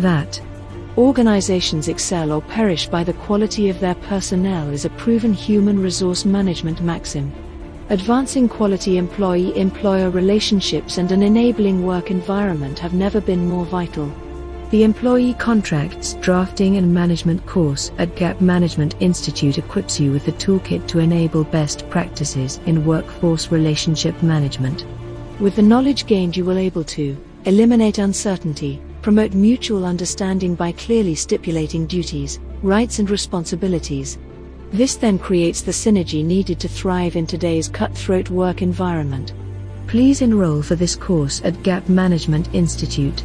That organizations excel or perish by the quality of their personnel is a proven human resource management maxim. Advancing quality employee-employer relationships and an enabling work environment have never been more vital. The Employee Contracts Drafting and Management course at Gap Management Institute equips you with the toolkit to enable best practices in workforce relationship management. With the knowledge gained, you will be able to eliminate uncertainty, promote mutual understanding by clearly stipulating duties, rights and responsibilities. This then creates the synergy needed to thrive in today's cutthroat work environment. Please enroll for this course at Gap Management Institute.